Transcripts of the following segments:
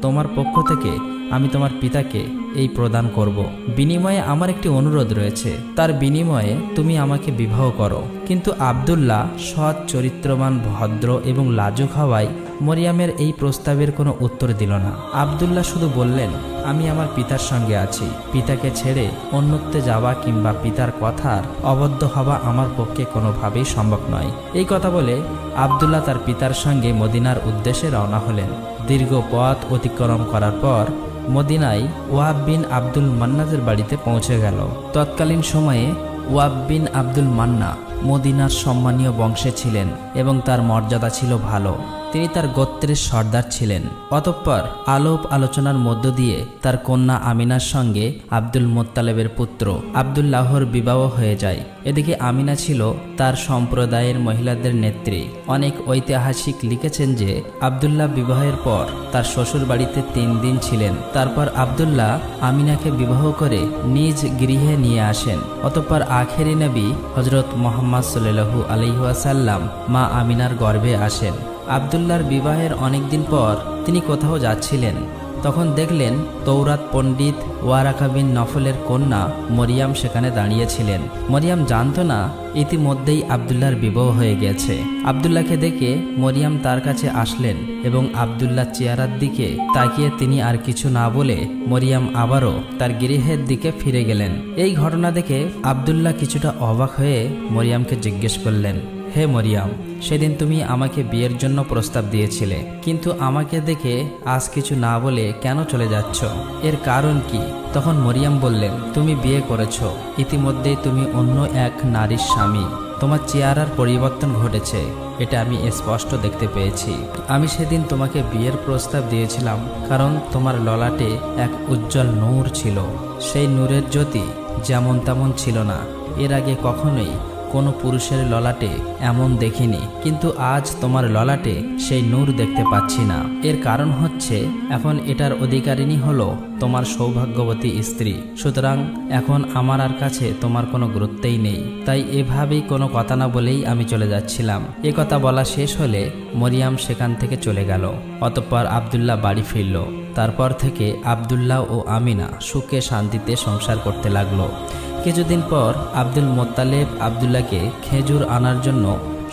তোমার পক্ষ থেকে আমি তোমার পিতাকে এই প্রদান করব। বিনিময়ে আমার একটি অনুরোধ রয়েছে, তার বিনিময়ে তুমি আমাকে বিবাহ করো। কিন্তু আব্দুল্লাহ সৎ, চরিত্রবান, ভদ্র এবং লাজুক হওয়ায় মরিয়ামের এই প্রস্তাবের কোনো উত্তর দিল না। আব্দুল্লাহ শুধু বললেন, আমি আমার পিতার সঙ্গে আছি। পিতাকে ছেড়ে অন্যত্রে যাওয়া কিংবা পিতার কথার অবদ্ধ হওয়া আমার পক্ষে কোনোভাবেই সম্ভব নয়। এই কথা বলে আব্দুল্লাহ তার পিতার সঙ্গে মদিনার উদ্দেশ্যে রওনা হলেন। দীর্ঘ পথ অতিক্রম করার পর মদিনায় ওয়াহাব বিন আব্দুল মান্নাদের বাড়িতে পৌঁছে গেল। তৎকালীন সময়ে ওয়াহাব বিন আব্দুল মান্না মদিনার সম্মানীয় বংশে ছিলেন এবং তার মর্যাদা ছিল ভালো। তিনি তার গোত্রের সর্দার ছিলেন। অতঃপর আলাপ আলোচনার মধ্য দিয়ে তার কন্যা আমিনার সঙ্গে আব্দুল মোত্তালেবের পুত্র আব্দুল্লাহর বিবাহ হয়ে যায়। এদিকে আমিনা ছিল তার সম্প্রদায়ের মহিলাদের নেত্রী। অনেক ঐতিহাসিক লিখেছেন যে আব্দুল্লাহ বিবাহের পর তার শ্বশুর বাড়িতে 3 দিন ছিলেন। তারপর আব্দুল্লাহ আমিনাকে বিবাহ করে নিজ গৃহে নিয়ে আসেন। অতঃপর আখেরি নবী হযরত মুহাম্মদ সাল্লাল্লাহু আলাইহি ওয়াসাল্লাম মা আমিনার গর্ভে আসেন। আব্দুল্লাহর বিবাহের অনেকদিন পর তিনি কোথাও যাচ্ছিলেন। তখন দেখলেন তৌরাত পণ্ডিত ওয়ারাকা বিন নফলের কন্যা মরিয়াম সেখানে দাঁড়িয়েছিলেন। মরিয়াম জানত না ইতিমধ্যেই আব্দুল্লাহর বিবাহ হয়ে গেছে। আব্দুল্লাহকে দেখে মরিয়াম তার কাছে আসলেন এবং আব্দুল্লাহ চেহারার দিকে তাকিয়ে তিনি আর কিছু না বলে মরিয়াম আবারও তার গৃহের দিকে ফিরে গেলেন। এই ঘটনা দেখে আব্দুল্লাহ কিছুটা অবাক হয়ে মরিয়ামকে জিজ্ঞেস করলেন, হে মরিয়াম, সেদিন তুমি আমাকে বিয়ের জন্য প্রস্তাব দিয়েছিলে, কিন্তু আমাকে দেখে আজ কিছু না বলে কেন চলে যাচ্ছ? এর কারণ কি? তখন মরিয়াম বললেন, তুমি বিয়ে করেছো, ইতিমধ্যেই তুমি অন্য এক নারীর স্বামী। তোমার চেহারার পরিবর্তন ঘটেছে, এটা আমি স্পষ্ট দেখতে পেয়েছি। আমি সেদিন তোমাকে বিয়ের প্রস্তাব দিয়েছিলাম কারণ তোমার ললাটে এক উজ্জ্বল নূর ছিল। সেই নূরের জ্যোতি যেমন তেমন ছিল না। এর আগে কখনোই কোনো পুরুষের ললাটে এমন দেখিনি, কিন্তু আজ তোমার ললাটে সেই নূর দেখতে পাচ্ছি না। এর কারণ হচ্ছে এখন এটার অধিকারিণী হলো তোমার সৌভাগ্যবতী স্ত্রী। সুতরাং এখন আমার আর কাছে তোমার কোনো গুরুত্বই নেই। তাই এভাবেই কোনো কথা না বলেই আমি চলে যাচ্ছিলাম। এ কথা বলা শেষ হলে মরিয়াম সেখান থেকে চলে গেল। অতঃপর আব্দুল্লাহ বাড়ি ফিরল। তারপর থেকে আব্দুল্লাহ ও আমিনা সুখে শান্তিতে সংসার করতে লাগলো। কিছুদিন পর আব্দুল মোত্তালেব আব্দুল্লাহকে খেজুর আনার জন্য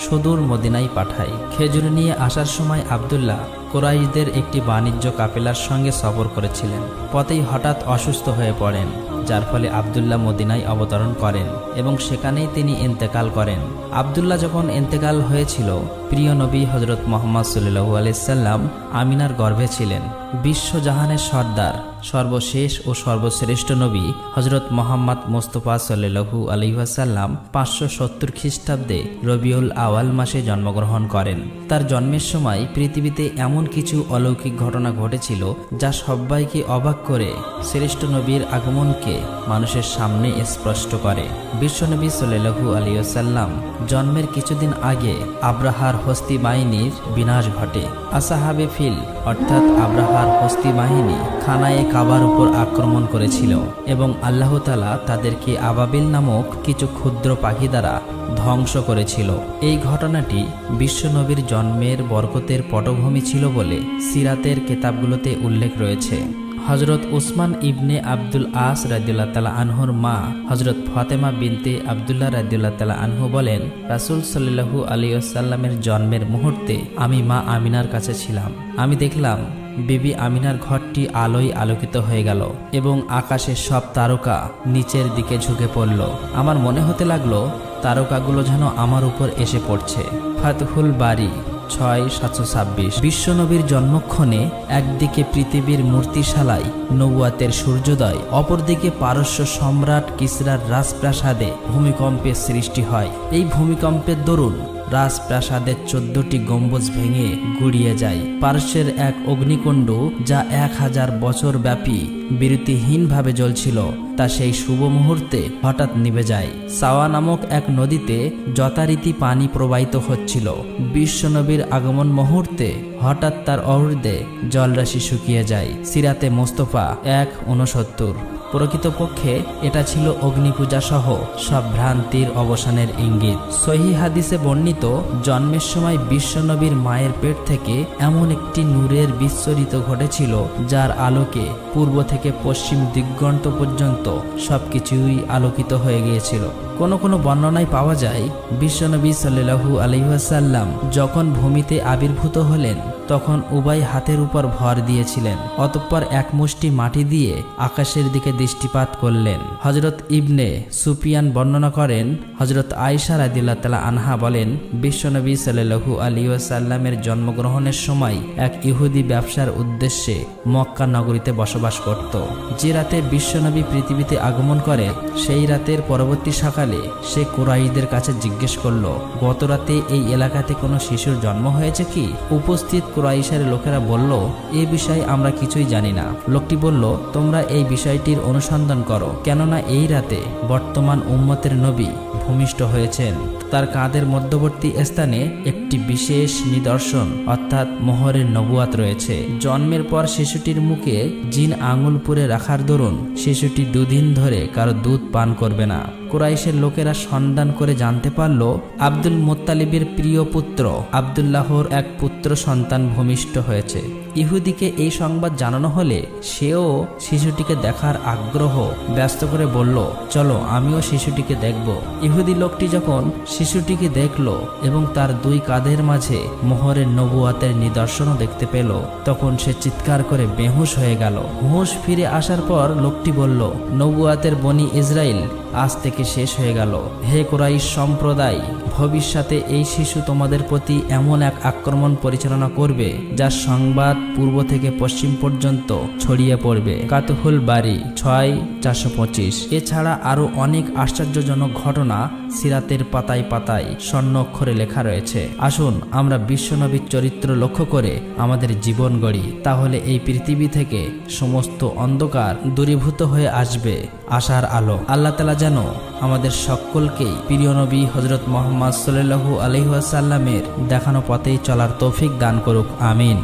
সুদূর মদিনায় পাঠায়। খেজুর নিয়ে আসার সময় আব্দুল্লাহ কুরাইশদের একটি বাণিজ্য কাফেলার সঙ্গে সফর করেছিলেন। পথেই হঠাৎ অসুস্থ হয়ে পড়েন, যার ফলে আব্দুল্লাহ মদিনায় অবতরণ করেন এবং সেখানেই তিনি ইন্তেকাল করেন। আব্দুল্লাহ যখন ইন্তেকাল হয়েছিল, প্রিয় নবী হযরত মুহাম্মদ সাল্লাল্লাহু আলাইহি সাল্লাম আমিনার গর্ভে ছিলেন। বিশ্বজাহানের সর্দার, সর্বশেষ ও সর্বশ্রেষ্ঠ নবী হযরত মুহাম্মদ মুস্তাফা সাল্লাল্লাহু আলাইহি ওয়াসাল্লাম 570 খ্রিস্টাব্দে রবিউল আওয়াল মাসে জন্মগ্রহণ করেন। তার জন্মের সময় পৃথিবীতে এমন কিছু অলৌকিক ঘটনা ঘটেছিল যা সবাইকে অবাক করে শ্রেষ্ঠ নবীর আগমনকে মানুষের সামনে স্পষ্ট করে। বিশ্বনবী সাল্লাল্লাহু আলাইহি ওয়াসাল্লাম জন্মের কিছুদিন আগে আব্রাহার হস্তি বাহিনীর বিনাশ ঘটে। আসহাবে ফিল অর্থাৎ আব্রাহার হস্তি বাহিনী খানায়ে কাবার উপর আক্রমণ করেছিল এবং আল্লাহ তাআলা তাদেরকে আবাবিল নামক কিছু ক্ষুদ্র পাখি দ্বারা ধ্বংস করেছিল। এই ঘটনাটি বিশ্বনবীর জন্মের বরকতের পটভূমি ছিল বলে সিরাতের কিতাবগুলোতে উল্লেখ রয়েছে। হযরত উসমান ইবনে আব্দুল আস রাদিয়াল্লাহু তাআলা আনহুর মা হযরত ফাতেমা বিনতে আব্দুল্লাহ রাদিয়াল্লাহু তাআলা আনহু বলেন, রাসূল সাল্লাল্লাহু আলাইহি ওয়াসাল্লামের জন্মের মুহূর্তে আমি মা আমিনার কাছে ছিলাম। আমি দেখলাম বিবি আমিনার ঘরটি আলোয় আলোকিত হয়ে গেল এবং আকাশের সব তারকা নিচের দিকে ঝুঁকে পড়ল। আমার মনে হতে লাগলো তারকাগুলো যেন আমার উপর এসে পড়ছে। ফাতহুল বারি 6:726। বিশ্বনবীর জন্মক্ষণে একদিকে পৃথিবীর মূর্তিশালায় নবুয়াতের সূর্যোদয়, অপরদিকে পারস্য সম্রাট কিসরার রাজপ্রাসাদে ভূমিকম্পের সৃষ্টি হয়। এই ভূমিকম্পের দরুন রাজপ্রাসাদের 14টি গম্বুজ ভেঙে গুড়িয়ে যায়। পারস্যের এক অগ্নিকুণ্ড যা 1000 বছর ব্যাপী বিরতিহীনভাবে জ্বলছিল তা সেই শুভ মুহূর্তে হঠাৎ নিভে যায়। সাওয়া নামক এক নদীতে যথারীতি পানি প্রবাহিত হচ্ছিল। বিশ্বনবীর আগমন মুহূর্তে হঠাৎ তার অহৃদে জলরাশি শুকিয়ে যায়। সিরাতে মোস্তফা 1:69। প্রকৃতপক্ষে এটা ছিল অগ্নিপূজা সহ সব ভ্রান্তির অবসানের ইঙ্গিত। সহিহ হাদিসে বর্ণিত, জন্মের সময় বিশ্বনবীর মায়ের পেট থেকে এমন একটি নূরের বিচ্ছরিত ঘটেছিল যার আলোকে পূর্ব থেকে পশ্চিম দিগন্ত পর্যন্ত সবকিছুই আলোকিত হয়ে গিয়েছিল। কোনো কোনো বর্ণনায় পাওয়া যায় বিশ্বনবী সাল্লাল্লাহু আলাইহি ওয়াসাল্লাম যখন ভূমিতে আবির্ভূত হলেন তখন উভয় হাতের উপর ভর দিয়েছিলেন, অতঃপর এক মুষ্টি মাটি দিয়ে আকাশের দিকে দৃষ্টিপাত করলেন। হযরত ইবনে সুফিয়ান বর্ণনা করেন, হযরত আয়েশা রাদিয়াল্লাহু তাআলা আনহা বলেন, বিশ্বনবী সাল্লাল্লাহু আলাইহি ওয়াসাল্লামের জন্মগ্রহণের সময় এক ইহুদি ব্যবসার উদ্দেশ্যে মক্কা নগরীতে বসবাস করত। যে রাতে বিশ্বনবী পৃথিবীতে আগমন করে সেই রাতের পরবর্তী সকালে সে কুরাইশদের কাছে জিজ্ঞেস করল, গত রাতে এই এলাকাতে কোনো শিশুর জন্ম হয়েছে কি? উপস্থিত কুরাইশের লোকেরা বলল, এই বিষয়ে আমরা কিছুই জানি না। লোকটি বলল, তোমরা এই বিষয়টির অনুসন্ধান করো, কেননা এই রাতে বর্তমান উম্মতের নবী ভূমিষ্ঠ হয়েছেন। তার কাঁধের মধ্যবর্তী স্থানে একটি বিশেষ নিদর্শন অর্থাৎ মোহরের নবুয়াত রয়েছে। জন্মের পর শিশুটির মুখে জিন আঙুল পুরে রাখার দরুন শিশুটি দুদিন ধরে কারো দুধ পান করবে না। কুরাইশের লোকেরা সন্ধান করে জানতে পারল আব্দুল মুত্তালিবের প্রিয় পুত্র আব্দুল্লাহর এক পুত্র সন্তান ভূমিষ্ঠ হয়েছে। ইহুদিকে এই সংবাদ জানানো হলে সেও শিশুটিকে দেখার আগ্রহ ব্যস্ত করে বলল, চলো আমিও শিশুটিকে দেখব। ইহুদি লোকটি যখন শিশুটিকে দেখল এবং তার দুই কাঁধের মাঝে মোহরের নবুয়াতের নিদর্শনও দেখতে পেল, তখন সে চিৎকার করে বেহুশ হয়ে গেল। হুঁশ ফিরে আসার পর লোকটি বলল, নবুয়াতের বনি ইসরাইল আজ থেকে শেষ হয়ে গেল। হে কুরাইশ সম্প্রদায়, ভবিষ্যতে এই শিশু তোমাদের প্রতি এমন এক আক্রমণ পরিচালনা করবে যার সংবাদ পূর্ব থেকে পশ্চিম পর্যন্ত ছড়িয়ে পড়বে। কাতহুল বারি 6:425। এছাড়া আরো অনেক আশ্চর্যজনক ঘটনা সিরাতের পাতায় পাতায় স্বর্ণ অক্ষরে লেখা রয়েছে। আসুন আমরা বিশ্বনবীর চরিত্র লক্ষ্য করে আমাদের জীবন গড়ি, তাহলে এই পৃথিবী থেকে সমস্ত অন্ধকার দূরীভূত হয়ে আসবে আশার আলো। আল্লাহ তাআলা যেন আমাদের সকলকেই প্রিয় নবী হযরত মুহাম্মদ সাল্লাল্লাহু আলাইহি ওয়াসাল্লামের দেখানো পথেই চলার তৌফিক দান করুক। আমিন।